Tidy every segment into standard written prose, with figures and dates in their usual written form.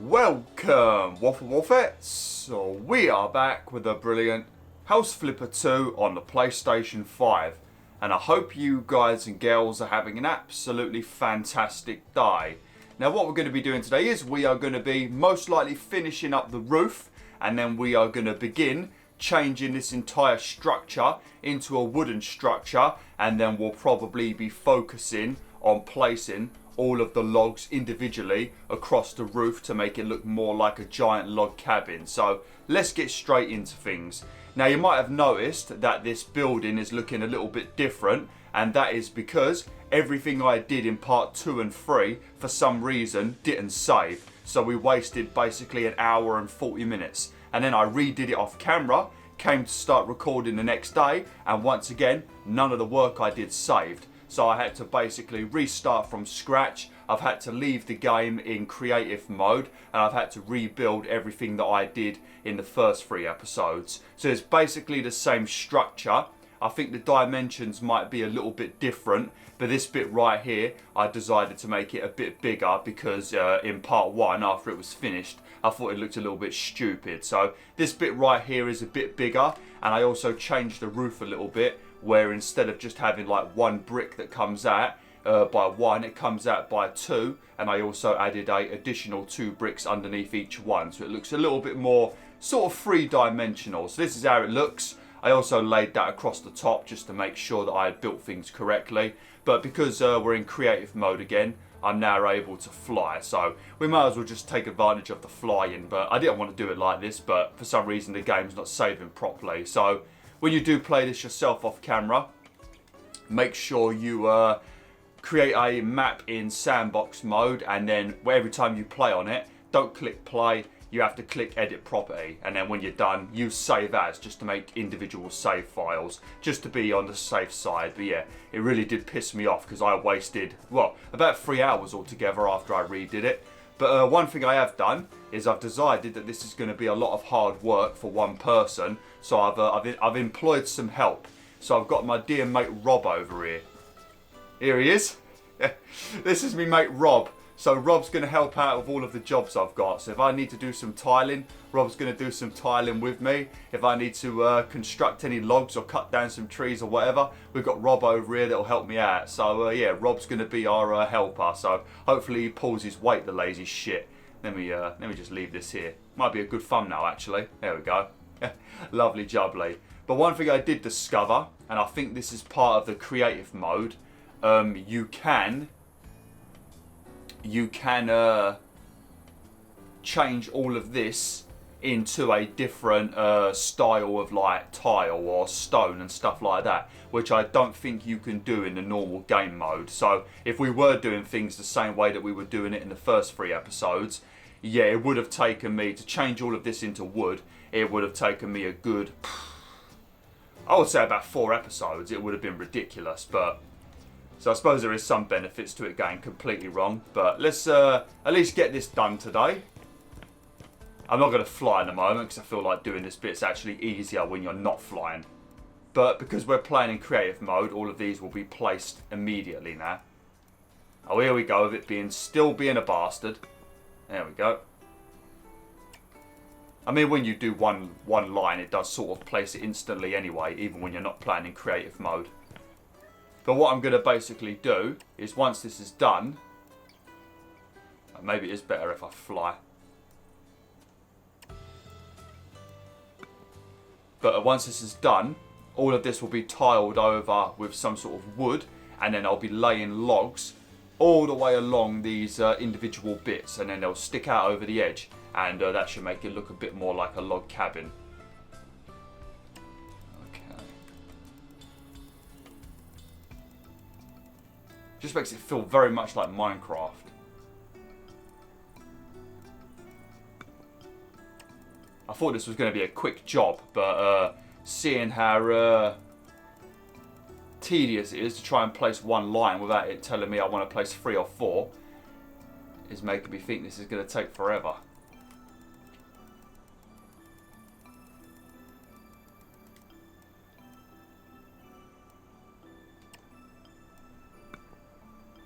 Welcome, WolfTheWolfettes. So we are back with a brilliant House Flipper 2 on the PlayStation 5. And I hope you guys and girls are having an absolutely fantastic day. Now what we're going to be doing today is we are going to be most likely finishing up the roof. And then we are going to begin changing this entire structure into a wooden structure. And then we'll probably be focusing on placing all of the logs individually across the roof to make it look more like a giant log cabin. So let's get straight into things. Now you might have noticed that this building is looking a little bit different, and that is because everything I did in part 2 and 3 for some reason didn't save. So we wasted basically an hour and 40 minutes, and then I redid it off camera, came to start recording the next day, and once again none of the work I did saved. So I had to basically restart from scratch. I've had to leave the game in creative mode, and I've had to rebuild everything that I did in the first 3 episodes. So it's basically the same structure. I think the dimensions might be a little bit different, but this bit right here, I decided to make it a bit bigger because in part 1, after it was finished, I thought it looked a little bit stupid. So this bit right here is a bit bigger, and I also changed the roof a little bit, where instead of just having like one brick that comes out by 1, it comes out by 2, and I also added a additional 2 bricks underneath each one, so it looks a little bit more sort of 3-dimensional. So this is how it looks. I also laid that across the top just to make sure that I had built things correctly, but because we're in creative mode again, I'm now able to fly, so we might as well just take advantage of the flying. But I didn't want to do it like this, but for some reason the game's not saving properly. So when you do play this yourself off camera, make sure you create a map in sandbox mode, and then every time you play on it, don't click play, you have to click edit property, and then when you're done, use save as, just to make individual save files, just to be on the safe side. But yeah, it really did piss me off because I wasted, well, about 3 hours altogether after I redid it. But one thing I have done is I've decided that this is going to be a lot of hard work for one person, so I've employed some help. So I've got my dear mate Rob over here. Here he is. This is me mate Rob. So Rob's going to help out with all of the jobs I've got. So if I need to do some tiling, Rob's going to do some tiling with me. If I need to construct any logs or cut down some trees or whatever, we've got Rob over here that'll help me out. So yeah, Rob's going to be our helper. So hopefully he pulls his weight, the lazy shit. Let me just leave this here. Might be a good thumbnail actually. There we go. Lovely jubbly. But one thing I did discover, and I think this is part of the creative mode, you can change all of this into a different style of like tile or stone and stuff like that, which I don't think you can do in the normal game mode. So if we were doing things the same way that we were doing it in the first 3 episodes, yeah, it would have taken me to change all of this into wood. It would have taken me a good, I would say about 4 episodes. It would have been ridiculous. But so I suppose there is some benefits to it going completely wrong. But let's at least get this done today. I'm not going to fly in the moment because I feel like doing this bit's actually easier when you're not flying. But because we're playing in creative mode, all of these will be placed immediately now. Oh, here we go with it still being a bastard. There we go. I mean, when you do one line, it does sort of place it instantly anyway, even when you're not playing in creative mode. But what I'm going to basically do is once this is done, maybe it is better if I fly. But once this is done, all of this will be tiled over with some sort of wood, and then I'll be laying logs all the way along these individual bits, and then they'll stick out over the edge, and that should make it look a bit more like a log cabin. Just makes it feel very much like Minecraft. I thought this was going to be a quick job, but seeing how tedious it is to try and place one line without it telling me I want to place 3 or 4 is making me think this is going to take forever.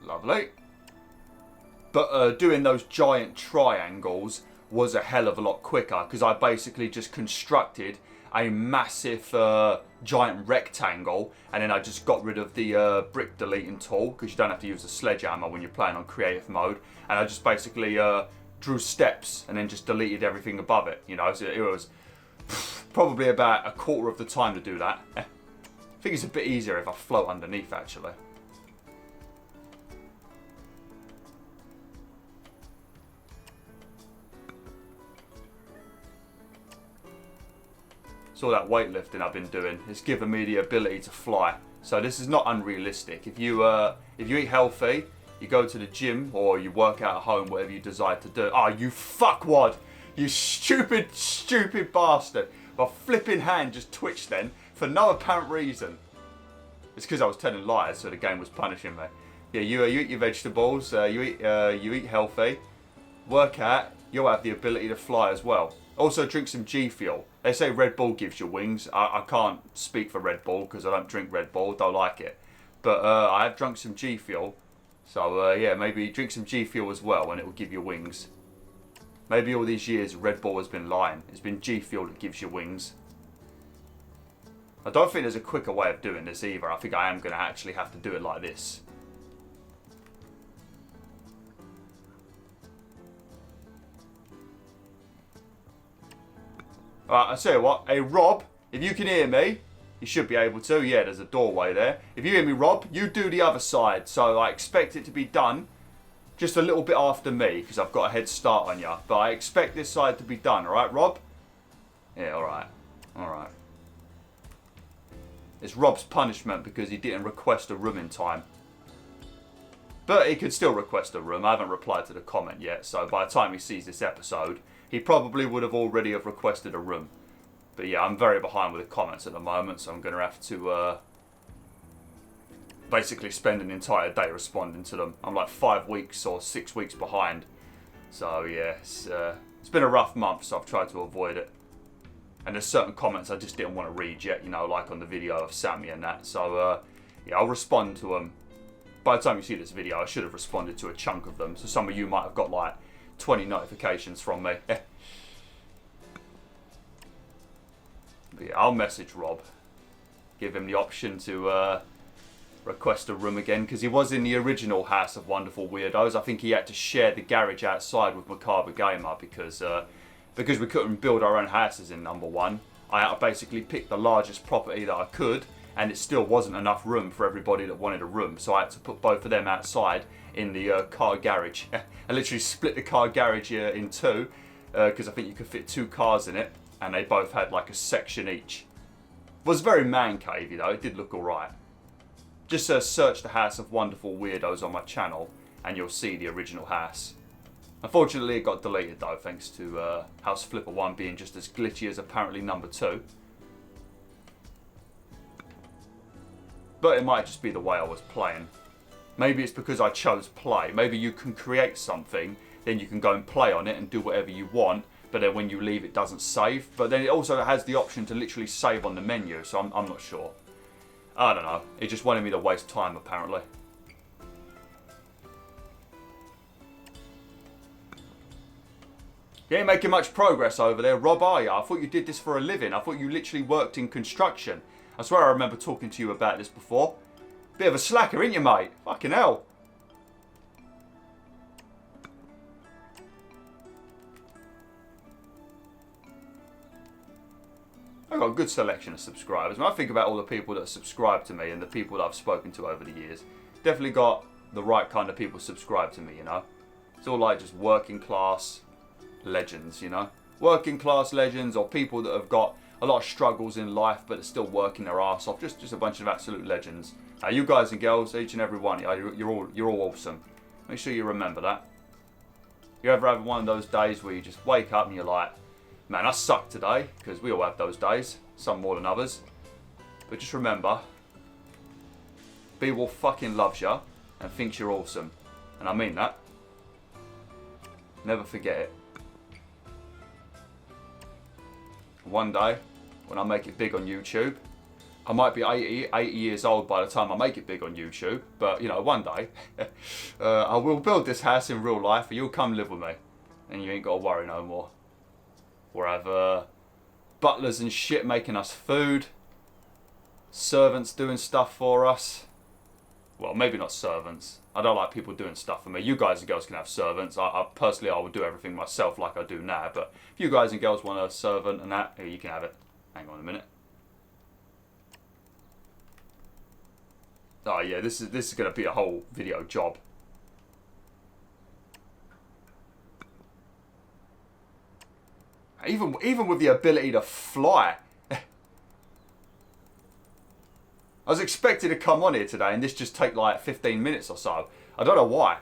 Lovely. But doing those giant triangles was a hell of a lot quicker because I basically just constructed a massive giant rectangle, and then I just got rid of the brick deleting tool because you don't have to use a sledgehammer when you're playing on creative mode, and I just basically drew steps and then just deleted everything above it, you know. So it was probably about a quarter of the time to do that. I think it's a bit easier if I float underneath actually. All that weightlifting I've been doing, it's given me the ability to fly. So this is not unrealistic. If you eat healthy, you go to the gym or you work out at home, whatever you decide to do. Oh, you fuckwad! You stupid bastard! My flipping hand just twitched then for no apparent reason. It's because I was telling lies, so the game was punishing me. Yeah, you eat your vegetables. You eat healthy. Work out. You'll have the ability to fly as well. Also, drink some G Fuel. They say Red Bull gives you wings. I can't speak for Red Bull because I don't drink Red Bull. Don't like it. But I have drunk some G Fuel. So, yeah, maybe drink some G Fuel as well and it will give you wings. Maybe all these years Red Bull has been lying. It's been G Fuel that gives you wings. I don't think there's a quicker way of doing this either. I think I am going to actually have to do it like this. Alright, I tell you what. Hey, Rob, if you can hear me, you should be able to. Yeah, there's a doorway there. If you hear me, Rob, you do the other side. So I expect it to be done just a little bit after me because I've got a head start on you. But I expect this side to be done. Alright, Rob? Yeah, alright. Alright. It's Rob's punishment because he didn't request a room in time. But he could still request a room. I haven't replied to the comment yet. So by the time he sees this episode, he probably would have already have requested a room. But yeah, I'm very behind with the comments at the moment, so I'm going to have to basically spend an entire day responding to them. I'm like 5 weeks or 6 weeks behind. So yeah, it's been a rough month, so I've tried to avoid it. And there's certain comments I just didn't want to read yet, you know, like on the video of Sammy and that. So yeah, I'll respond to them. By the time you see this video, I should have responded to a chunk of them. So some of you might have got like 20 notifications from me. But yeah, I'll message Rob. Give him the option to request a room again. Because he was in the original House of Wonderful Weirdos. I think he had to share the garage outside with Macabre Gamer. Because we couldn't build our own houses in number 1. I had to basically pick the largest property that I could. And it still wasn't enough room for everybody that wanted a room. So I had to put both of them outside in the car garage. I literally split the car garage in two because I think you could fit 2 cars in it, and they both had like a section each. It was very man cavey though. It did look alright. Just search the House of Wonderful Weirdos on my channel and you'll see the original house. Unfortunately it got deleted though, thanks to House Flipper 1 being just as glitchy as apparently number 2. But it might just be the way I was playing. Maybe it's because I chose play. Maybe you can create something, then you can go and play on it and do whatever you want, but then when you leave it doesn't save. But then it also has the option to literally save on the menu, so I'm not sure. I don't know. It just wanted me to waste time apparently. You ain't making much progress over there, Rob, are you? I thought you did this for a living. I thought you literally worked in construction. I swear I remember talking to you about this before. Bit of a slacker, ain't you, mate? Fucking hell. I've got a good selection of subscribers. When I think about all the people that subscribe to me and the people that I've spoken to over the years, definitely got the right kind of people subscribe to me, you know? It's all like just working class legends, you know? Working class legends or people that have got a lot of struggles in life but are still working their arse off. Just a bunch of absolute legends. You guys and girls, each and every one, you're all awesome. Make sure you remember that. You ever have one of those days where you just wake up and you're like, man, I suck today, because we all have those days, some more than others. But just remember, BwolfTheWolf fucking loves you and thinks you're awesome. And I mean that. Never forget it. One day, when I make it big on YouTube, I might be 80 years old by the time I make it big on YouTube, but you know, one day I will build this house in real life and you'll come live with me. and you ain't got to worry no more. We'll have butlers and shit making us food. Servants doing stuff for us. Well, maybe not servants. I don't like people doing stuff for me. You guys and girls can have servants. I personally, I would do everything myself like I do now. But if you guys and girls want a servant and that, here, you can have it. Hang on a minute. Oh yeah, this is going to be a whole video job. Even with the ability to fly. I was expected to come on here today and this just take like 15 minutes or so. I don't know why.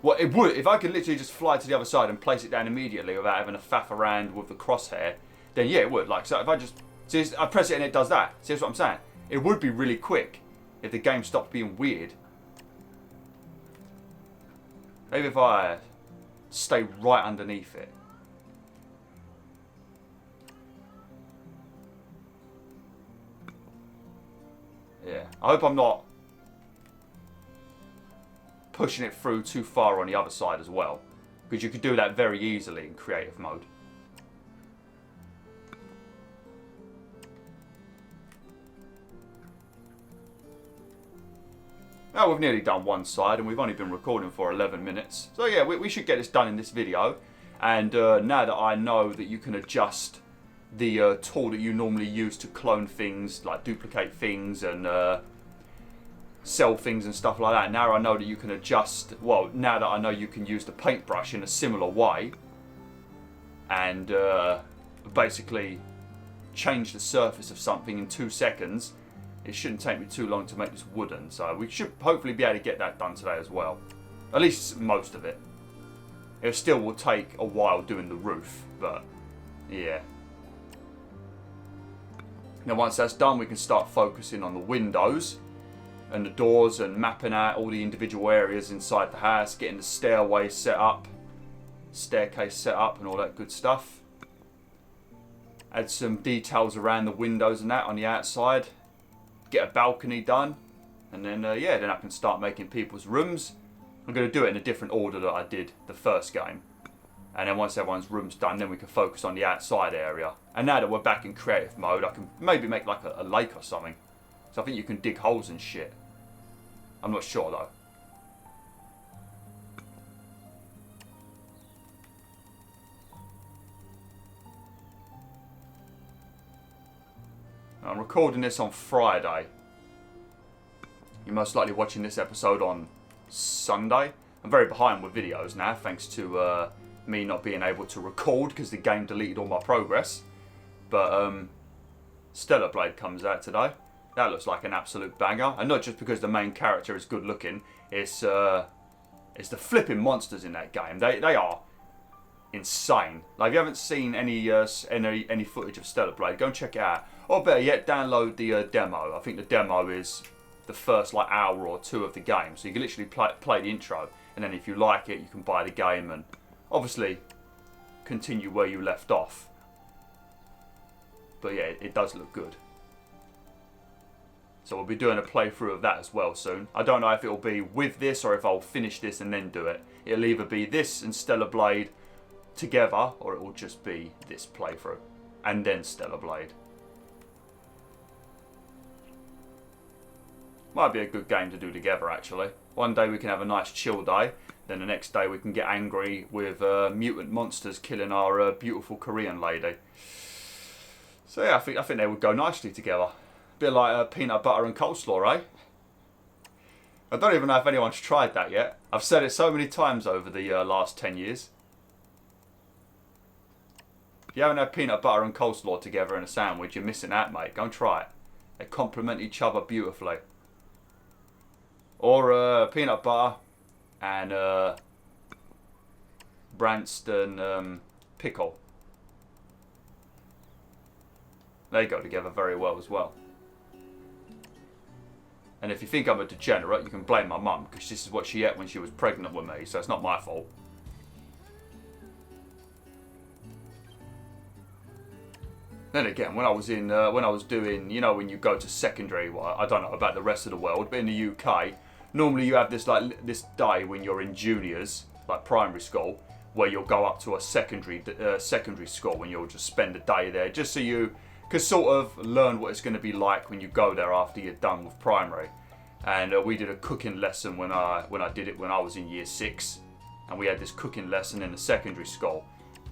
Well, it would. If I could literally just fly to the other side and place it down immediately without having to faff around with the crosshair, then yeah, it would. Like, so if I just... See, I press it and it does that. See, that's what I'm saying? It would be really quick if the game stopped being weird. Maybe if I stay right underneath it. Yeah, I hope I'm not pushing it through too far on the other side as well, because you could do that very easily in creative mode. Now we've nearly done one side and we've only been recording for 11 minutes. So yeah, we should get this done in this video. And now that I know that you can adjust the tool that you normally use to clone things, like duplicate things and sell things and stuff like that, now I know that you can adjust, well, now that I know you can use the paintbrush in a similar way and basically change the surface of something in 2 seconds, it shouldn't take me too long to make this wooden. So we should hopefully be able to get that done today as well. At least most of it. It still will take a while doing the roof, but yeah. Now once that's done, we can start focusing on the windows and the doors and mapping out all the individual areas inside the house, getting the stairway set up, staircase set up and all that good stuff. Add some details around the windows and that on the outside. Get a balcony done, and then yeah, then I can start making people's rooms. I'm going to do it in a different order that I did the first game, and then once everyone's room's done, then we can focus on the outside area. And now that we're back in creative mode, I can maybe make like a lake or something. So I think you can dig holes and shit. I'm not sure though. I'm recording this on Friday. You're most likely watching this episode on Sunday. I'm very behind with videos now, thanks to me not being able to record because the game deleted all my progress. But Stellar Blade comes out today. That looks like an absolute banger, and not just because the main character is good looking. It's the flipping monsters in that game. They are insane. Like, if you haven't seen any footage of Stellar Blade, go and check it out. Or better yet, download the demo. I think the demo is the first like hour or two of the game, so you can literally play the intro, and then if you like it, you can buy the game and obviously continue where you left off. But yeah, it does look good. So we'll be doing a playthrough of that as well soon. I don't know if it'll be with this or if I'll finish this and then do it. It'll either be this and Stellar Blade together, or it will just be this playthrough and then Stellar Blade. Might be a good game to do together actually. One day we can have a nice chill day, then the next day we can get angry with mutant monsters killing our beautiful Korean lady. So yeah, I think they would go nicely together. Bit like peanut butter and coleslaw, eh? I don't even know if anyone's tried that yet. I've said it so many times over the last 10 years. If you haven't had peanut butter and coleslaw together in a sandwich, you're missing out, mate. Go and try it. They complement each other beautifully. Or peanut butter and Branston pickle. They go together very well as well. And if you think I'm a degenerate, you can blame my mum, because this is what she ate when she was pregnant with me, so it's not my fault. Then again, when I was doing, you know, when you go to secondary, well, I don't know about the rest of the world, but in the UK, normally you have this like this day when you're in juniors, like primary school, where you'll go up to a secondary school and you'll just spend a day there, just so you can sort of learn what it's going to be like when you go there after you're done with primary. And we did a cooking lesson when I did it when I was in year 6, and we had this cooking lesson in the secondary school.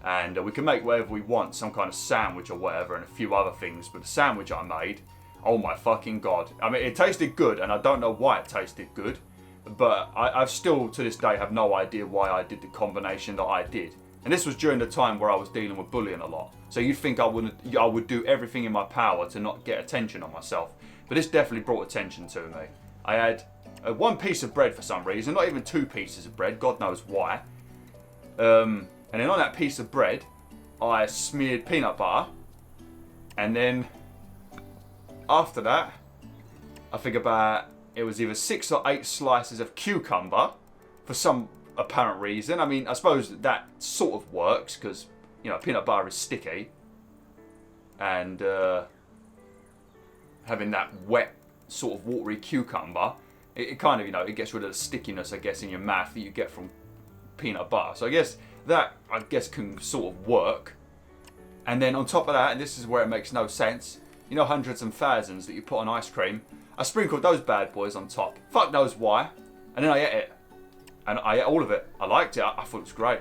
And we can make whatever we want, some kind of sandwich or whatever, and a few other things. But the sandwich I made, oh my fucking god. I mean, it tasted good, and I don't know why it tasted good. But I've still, to this day, have no idea why I did the combination that I did. And this was during the time where I was dealing with bullying a lot. So you'd think I would do everything in my power to not get attention on myself. But this definitely brought attention to me. I had one piece of bread for some reason, not even 2 pieces of bread, God knows why. And then on that piece of bread, I smeared peanut butter. And then after that, I think about, it was either 6 or 8 slices of cucumber for some apparent reason. I mean, I suppose that sort of works because, you know, peanut butter is sticky. And having that wet, sort of watery cucumber, it kind of, you know, it gets rid of the stickiness, I guess, in your mouth that you get from peanut butter. So I guess that, can sort of work. And then on top of that, and this is where it makes no sense, you know, hundreds and thousands that you put on ice cream, I sprinkled those bad boys on top. Fuck knows why. And then I ate it. And I ate all of it. I liked it. I thought it was great.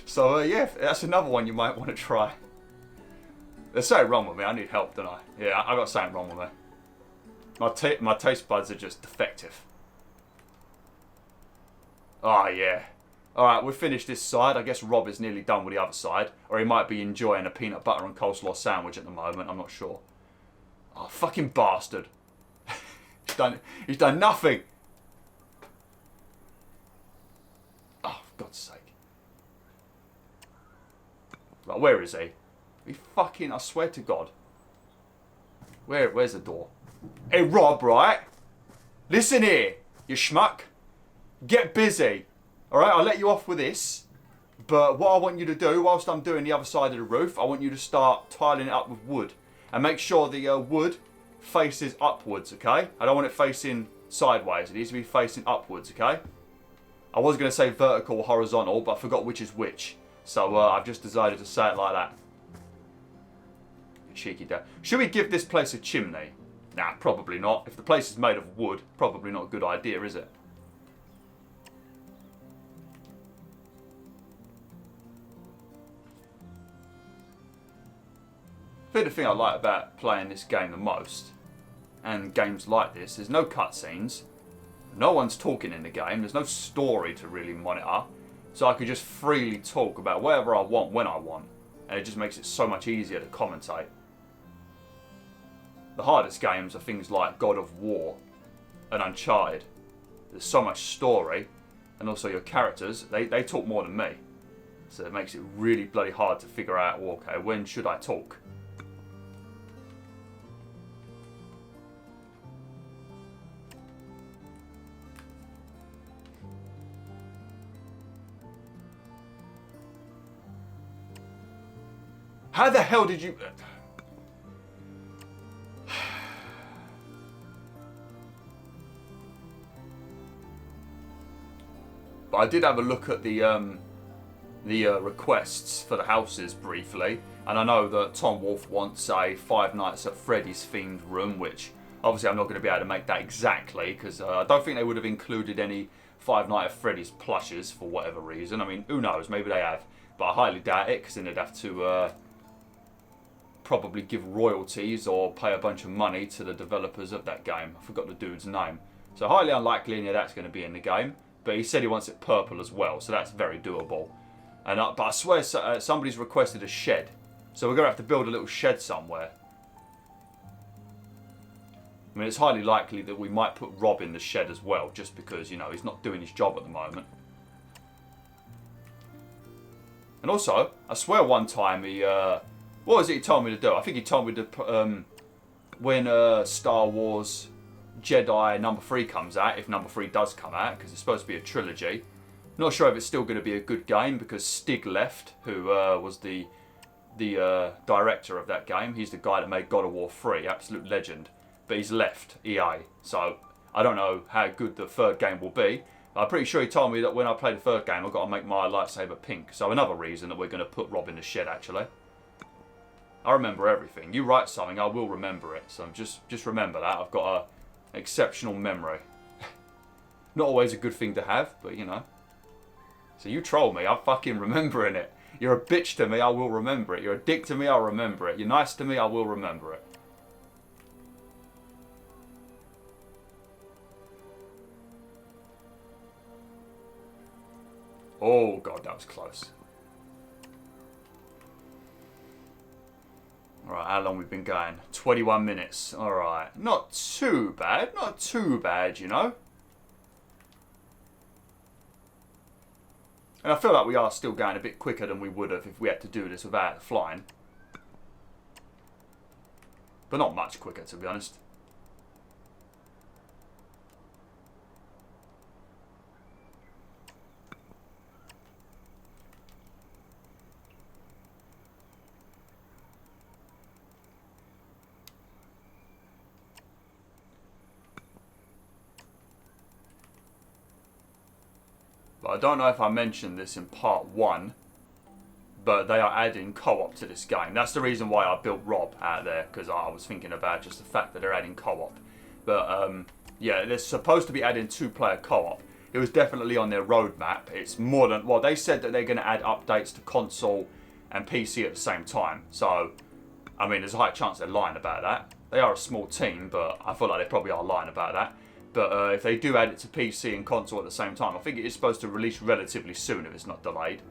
So yeah, that's another one you might want to try. There's something wrong with me. I need help, don't I? Yeah, I got something wrong with me. My taste buds are just defective. Oh yeah. Alright, we've finished this side. I guess Rob is nearly done with the other side. Or he might be enjoying a peanut butter and coleslaw sandwich at the moment. I'm not sure. Oh, fucking bastard. He's done nothing. Oh, for God's sake. Right, where is he? He fucking, I swear to God. Where's the door? Hey, Rob, right? Listen here, you schmuck. Get busy. Alright, I'll let you off with this. But what I want you to do, whilst I'm doing the other side of the roof, I want you to start tiling it up with wood. And make sure the wood faces upwards, okay? I don't want it facing sideways. It needs to be facing upwards, okay? I was going to say vertical or horizontal, but I forgot which is which. So I've just decided to say it like that. Cheeky dad. Should we give this place a chimney? Nah, probably not. If the place is made of wood, probably not a good idea, is it? I think the thing I like about playing this game the most, and games like this, there's no cutscenes, no one's talking in the game, there's no story to really monitor, so I could just freely talk about whatever I want when I want, and it just makes it so much easier to commentate. The hardest games are things like God of War and Uncharted. There's so much story, and also your characters, they talk more than me, so it makes it really bloody hard to figure out, well, okay, when should I talk? How the hell did you... But I did have a look at the requests for the houses briefly, and I know that Tom Wolf wants a Five Nights at Freddy's themed room, which obviously I'm not going to be able to make that exactly, because I don't think they would have included any Five Nights at Freddy's plushes for whatever reason. I mean, who knows, maybe they have, but I highly doubt it, because then they'd have to... probably give royalties or pay a bunch of money to the developers of that game. I forgot the dude's name. So highly unlikely any of that's going to be in the game. But he said he wants it purple as well, so that's very doable. And but I swear somebody's requested a shed. So we're going to have to build a little shed somewhere. I mean, it's highly likely that we might put Rob in the shed as well, just because, you know, he's not doing his job at the moment. And also, I swear one time he... what was it he told me to do? I think he told me to, when Star Wars Jedi number 3 comes out, if number 3 does come out, because it's supposed to be a trilogy. Not sure if it's still going to be a good game, because Stig left, who was the director of that game. He's the guy that made God of War 3, absolute legend. But he's left EA. So I don't know how good the third game will be. I'm pretty sure he told me that when I play the third game, I've got to make my lightsaber pink. So another reason that we're going to put Rob in the shed, actually. I remember everything. You write something, I will remember it. So just remember that. I've got an exceptional memory. Not always a good thing to have, but you know. So you troll me, I'm fucking remembering it. You're a bitch to me, I will remember it. You're a dick to me, I'll remember it. You're nice to me, I will remember it. Oh god, that was close. Alright, how long we've been going? 21 minutes. Alright, not too bad. Not too bad, you know. And I feel like we are still going a bit quicker than we would have if we had to do this without flying. But not much quicker, to be honest. But I don't know if I mentioned this in part 1, but they are adding co-op to this game. That's the reason why I built Rob out there, because I was thinking about just the fact that they're adding co-op. But yeah, they're supposed to be adding 2-player co-op. It was definitely on their roadmap. It's more than, well, they said that they're going to add updates to console and PC at the same time. So, I mean, there's a high chance they're lying about that. They are a small team, but I feel like they probably are lying about that. But if they do add it to PC and console at the same time, I think it is supposed to release relatively soon if it's not delayed.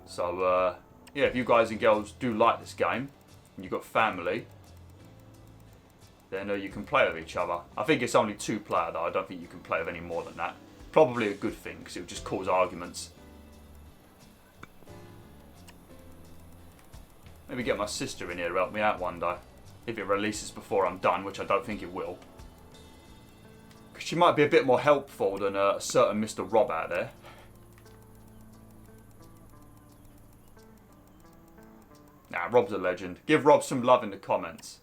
So, yeah, if you guys and girls do like this game, and you've got family, then you can play with each other. I think it's only 2-player though, I don't think you can play with any more than that. Probably a good thing, because it would just cause arguments. Maybe get my sister in here to help me out one day. If it releases before I'm done, which I don't think it will. She might be a bit more helpful than a certain Mr. Rob out there. Nah, Rob's a legend. Give Rob some love in the comments.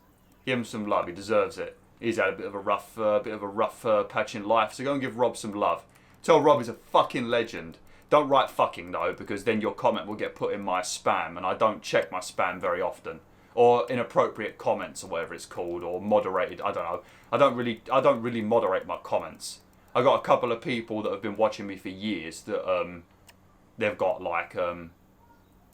Give him some love. He deserves it. He's had a bit of a rough patch in life, so go and give Rob some love. Tell Rob he's a fucking legend. Don't write fucking though, because then your comment will get put in my spam, and I don't check my spam very often. Or inappropriate comments or whatever it's called, or moderated, I don't know. I don't really moderate my comments. I got a couple of people that have been watching me for years that they've got like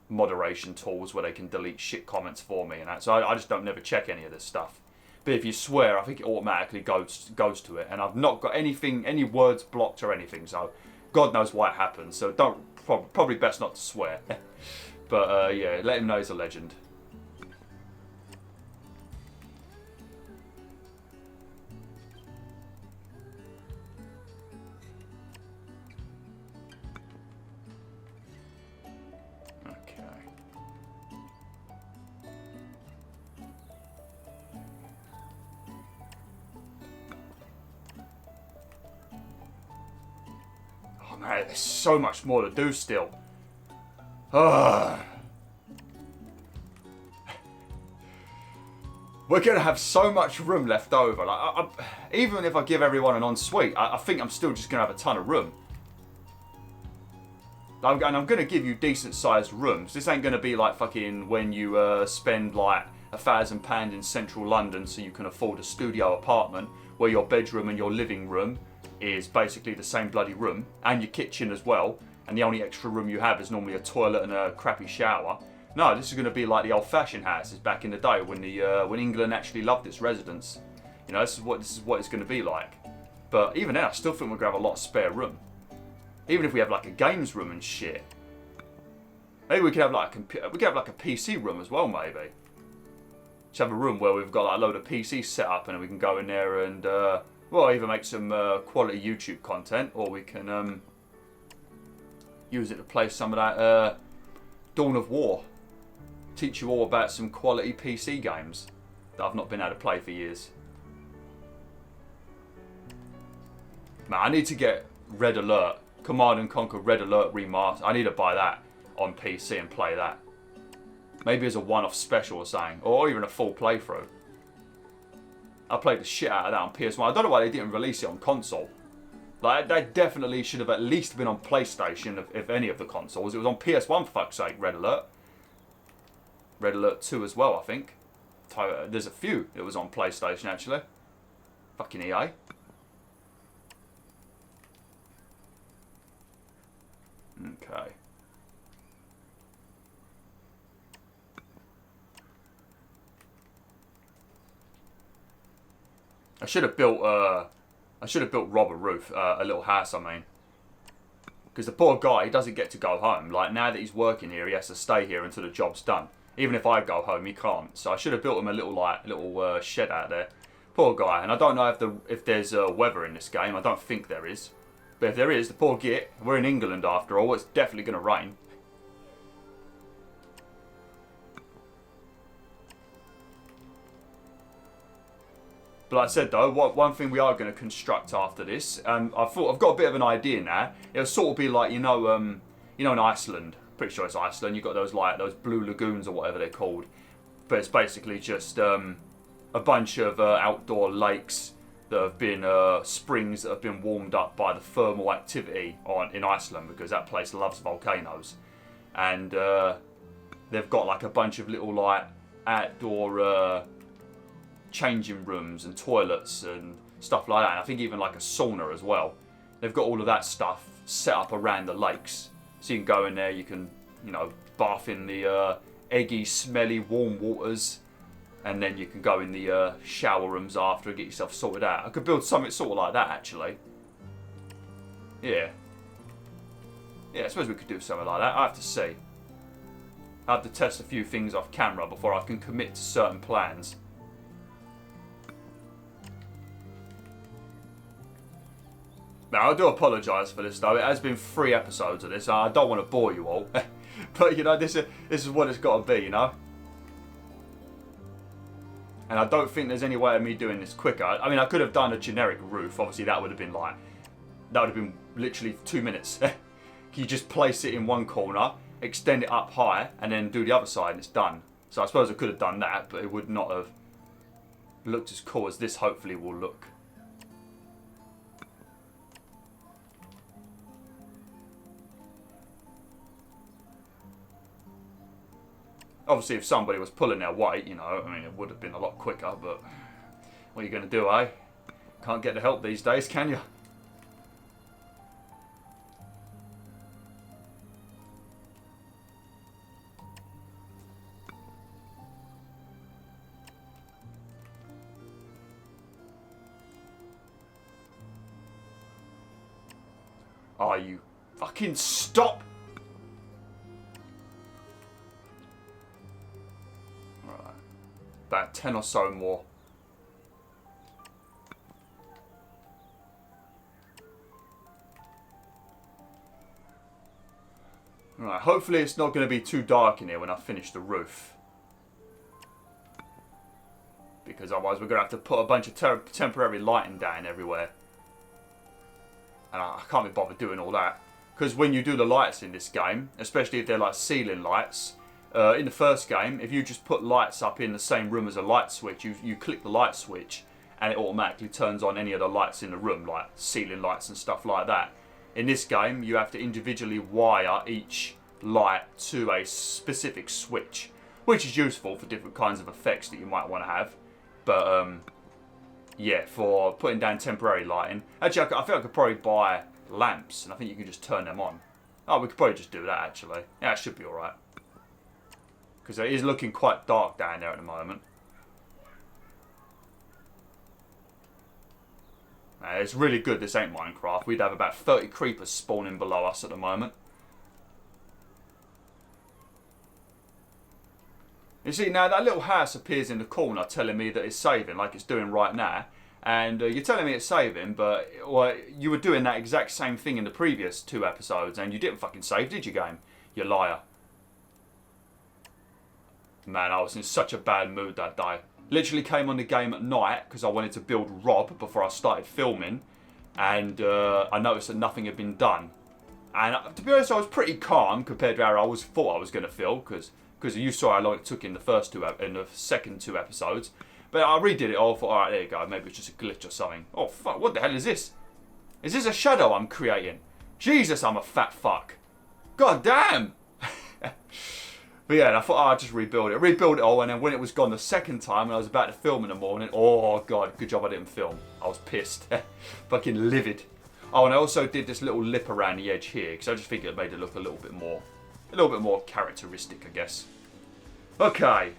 moderation tools where they can delete shit comments for me and that. So I just don't never check any of this stuff. But if you swear, I think it automatically goes to it, and I've not got any words blocked or anything. So God knows why it happens. So probably best not to swear. But yeah, let him know he's a legend. Man, there's so much more to do still. We're going to have so much room left over. Like, even if I give everyone an ensuite, I think I'm still just going to have a ton of room. And I'm going to give you decent sized rooms. This ain't going to be like fucking when you spend like £1,000 in central London so you can afford a studio apartment where your bedroom and your living room is basically the same bloody room, and your kitchen as well, and the only extra room you have is normally a toilet and a crappy shower. No, this is going to be like the old-fashioned houses back in the day when England actually loved its residents. You know, this is what it's going to be like. But even then, I still think we're going to have a lot of spare room. Even if we have like a games room and shit. Maybe we could have like a PC room as well, maybe. Just have a room where we've got like a load of PCs set up, and then we can go in there and well, either make some quality YouTube content, or we can use it to play some of that Dawn of War. Teach you all about some quality PC games that I've not been able to play for years. Man, I need to get Red Alert, Command & Conquer Red Alert Remastered. I need to buy that on PC and play that. Maybe as a one-off special or something, or even a full playthrough. I played the shit out of that on PS1. I don't know why they didn't release it on console. Like, they definitely should have at least been on PlayStation, if any of the consoles. It was on PS1, for fuck's sake, Red Alert. Red Alert 2 as well, I think. There's a few that was on PlayStation, actually. Fucking EA. Okay. I should have built Rob a roof, a little house, I mean. Because the poor guy, he doesn't get to go home. Like, now that he's working here, he has to stay here until the job's done. Even if I go home, he can't. So I should have built him a little shed out there. Poor guy. And I don't know if there's weather in this game. I don't think there is. But if there is, the poor git, we're in England after all, it's definitely going to rain. But like I said though, one thing we are going to construct after this, I've got a bit of an idea now. It'll sort of be like, you know in Iceland, pretty sure it's Iceland, you've got those blue lagoons or whatever they're called. But it's basically just a bunch of outdoor lakes that have been springs that have been warmed up by the thermal activity in Iceland, because that place loves volcanoes. And they've got like a bunch of little like outdoor changing rooms and toilets and stuff like that, and I think even like a sauna as well. They've got all of that stuff set up around the lakes, so you can go in there, you can, you know, bath in the eggy, smelly, warm waters, and then you can go in the shower rooms after and get yourself sorted out. I could build something sort of like that, actually. Yeah, I suppose we could do something like that. I have to see. I have to test a few things off camera before I can commit to certain plans. Now, I do apologise for this though. It has been 3 episodes of this. I don't want to bore you all, but you know, this is what it's got to be, you know. And I don't think there's any way of me doing this quicker. I mean, I could have done a generic roof. Obviously, that would have been literally 2 minutes. You just place it in one corner, extend it up high, and then do the other side, and it's done. So I suppose I could have done that, but it would not have looked as cool as this hopefully will look. Obviously, if somebody was pulling their weight, you know, I mean, it would have been a lot quicker, but what are you going to do, eh? Can't get the help these days, can you? Oh, you fucking stop! About 10 or so more. Right, hopefully it's not going to be too dark in here when I finish the roof. Because otherwise we're going to have to put a bunch of temporary lighting down everywhere. And I can't be bothered doing all that. Because when you do the lights in this game, especially if they're like ceiling lights, in the first game, if you just put lights up in the same room as a light switch, you click the light switch and it automatically turns on any of the lights in the room, like ceiling lights and stuff like that. In this game, you have to individually wire each light to a specific switch, which is useful for different kinds of effects that you might want to have. But yeah, for putting down temporary lighting, actually I think I could probably buy lamps, and I think you can just turn them on. Oh, we could probably just do that actually. Yeah, it should be alright. Because it is looking quite dark down there at the moment. It's really good, this ain't Minecraft. We'd have about 30 creepers spawning below us at the moment. You see, now that little house appears in the corner telling me that it's saving, like it's doing right now. And you're telling me it's saving, but well, you were doing that exact same thing in the previous 2 episodes, and you didn't fucking save, did you, game? You liar. Man, I was in such a bad mood that day. Literally came on the game at night because I wanted to build Rob before I started filming. And I noticed that nothing had been done. And to be honest, I was pretty calm compared to how I thought I was going to feel. Because you saw how long it took in the second 2 episodes. But I redid it all. I thought, alright, there you go. Maybe it's just a glitch or something. Oh, fuck. What the hell is this? Is this a shadow I'm creating? Jesus, I'm a fat fuck. God damn. But yeah, and I thought, oh, I'd just rebuild it. Rebuild it all, and then when it was gone the second time, and I was about to film in the morning, oh, God, good job I didn't film. I was pissed. Fucking livid. Oh, and I also did this little lip around the edge here, because I just think it made it look a little bit more characteristic, I guess. Okay.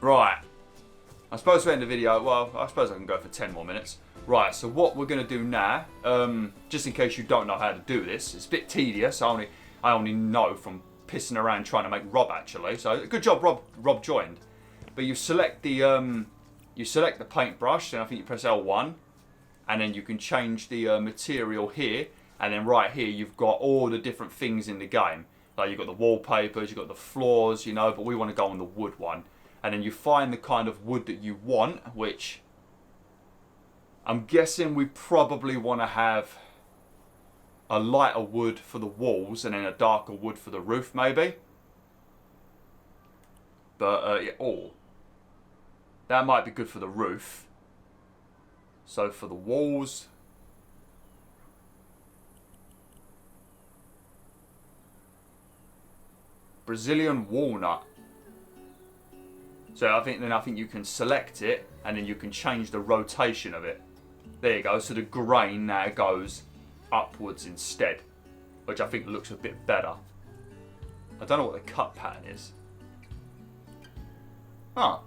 Right. I'm supposed to end the video, well, I suppose I can go for 10 more minutes. Right, so what we're going to do now, just in case you don't know how to do this, it's a bit tedious, I only know from pissing around trying to make Rob, actually. So, good job, Rob joined. But you select the paintbrush, and I think you press L1, and then you can change the material here, and then right here you've got all the different things in the game. Like you've got the wallpapers, you've got the floors, you know, but we want to go on the wood one. And then you find the kind of wood that you want, which I'm guessing we probably want to have a lighter wood for the walls and then a darker wood for the roof, maybe. But, yeah, oh. That might be good for the roof. So for the walls, Brazilian walnut. So I think you can select it and then you can change the rotation of it. There you go. So the grain now goes upwards instead, which I think looks a bit better. I don't know what the cut pattern is. Oh.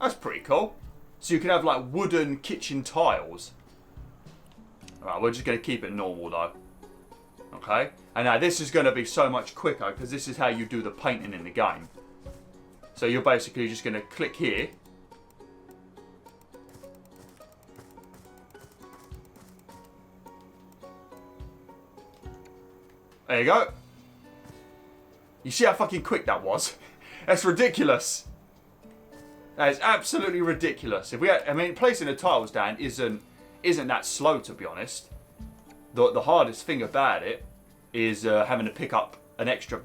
That's pretty cool. So you can have like wooden kitchen tiles. Alright, we're just going to keep it normal though. Okay. And now this is going to be so much quicker because this is how you do the painting in the game. So you're basically just going to click here. There you go. You see how fucking quick that was? That's ridiculous. That is absolutely ridiculous. If we had, I mean, placing the tiles down isn't that slow, to be honest. The hardest thing about it is having to pick up an extra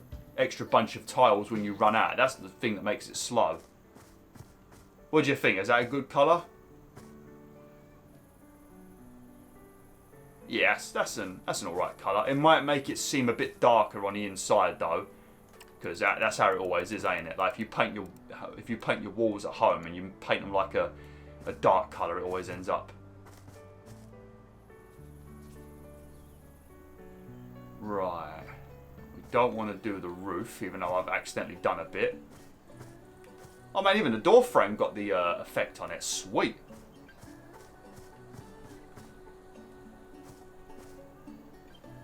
bunch of tiles when you run out. That's the thing that makes it slow. What do you think? Is that a good colour? Yes, that's an alright colour. It might make it seem a bit darker on the inside though, because that's how it always is, ain't it? Like if you paint your walls at home and you paint them like a dark colour, it always ends up. Right. We don't want to do the roof, even though I've accidentally done a bit. Oh man, even the door frame got the effect on it. Sweet.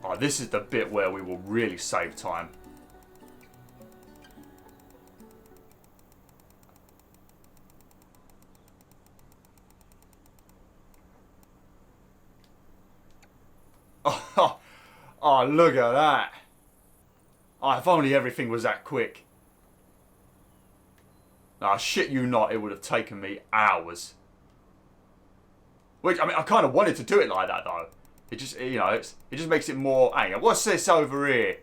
Oh, this is the bit where we will really save time. Oh, look at that. Oh, if only everything was that quick. Nah, shit you not, it would have taken me hours. Which, I mean, I kind of wanted to do it like that, though. It just, you know, it just makes it more... Hang on, what's this over here?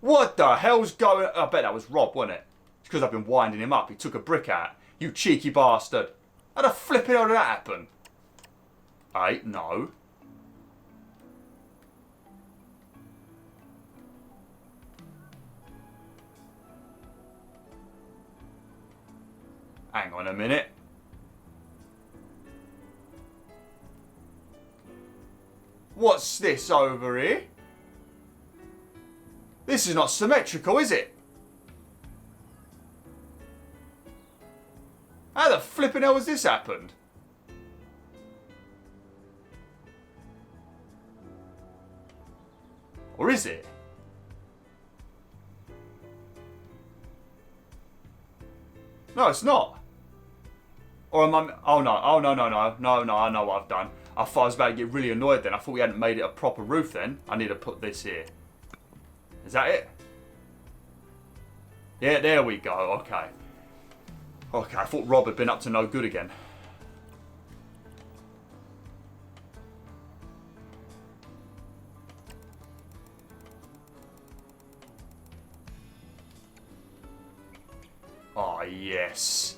What the hell's going... I bet that was Rob, wasn't it? It's because I've been winding him up. He took a brick out. You cheeky bastard. How the flipping hell did that happen? Hey, no. Hang on a minute. What's this over here? This is not symmetrical, is it? How the flipping hell has this happened? Or is it? No, it's not. Or am I... Oh, no. Oh, no, no, no. No, no, I know what I've done. I thought I was about to get really annoyed then. I thought we hadn't made it a proper roof then. I need to put this here. Is that it? Yeah, there we go. Okay. Okay, I thought Rob had been up to no good again. yes.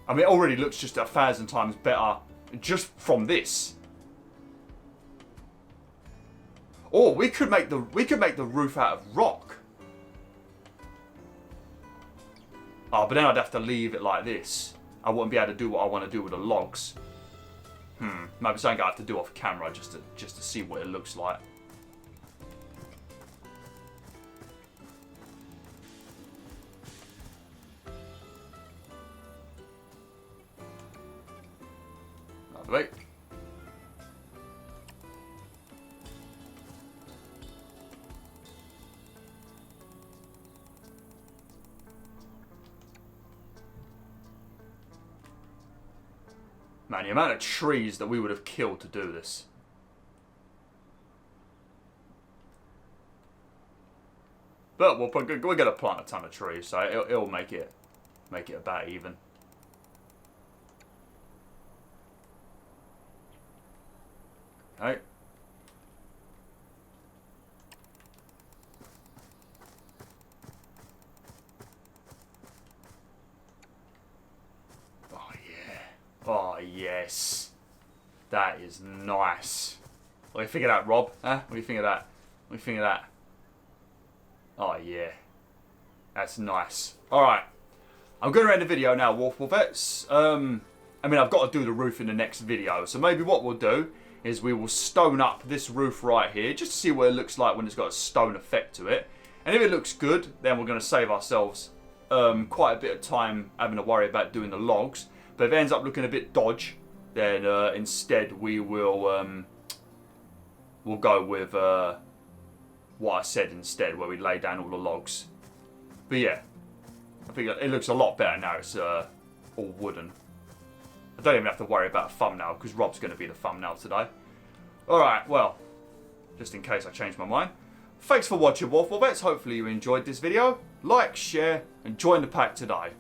I mean, it already looks just 1,000 times better just from this. Or we could make the roof out of rock. Oh, but then I'd have to leave it like this. I wouldn't be able to do what I want to do with the logs. Maybe something I have to do off camera just to see what it looks like. Wait. Man, the amount of trees that we would have killed to do this. But we're going to plant a ton of trees, so it'll make it about even. Okay. Oh yeah. Oh yes. That is nice. What do you think of that, Rob? Huh? What do you think of that? What do you think of that? Oh yeah. That's nice. Alright. I'm going to end the video now, Wolfettes. I mean, I've got to do the roof in the next video, so maybe what we'll do is we will stone up this roof right here just to see what it looks like when it's got a stone effect to it. And if it looks good, then we're going to save ourselves quite a bit of time having to worry about doing the logs. But if it ends up looking a bit dodge, then instead we will we'll go with what I said instead, where we lay down all the logs. But yeah, I think it looks a lot better now it's all wooden. I don't even have to worry about a thumbnail because Rob's going to be the thumbnail today. Alright, well, just in case I change my mind. Thanks for watching, Wolfettes. Hopefully you enjoyed this video. Like, share, and join the pack today.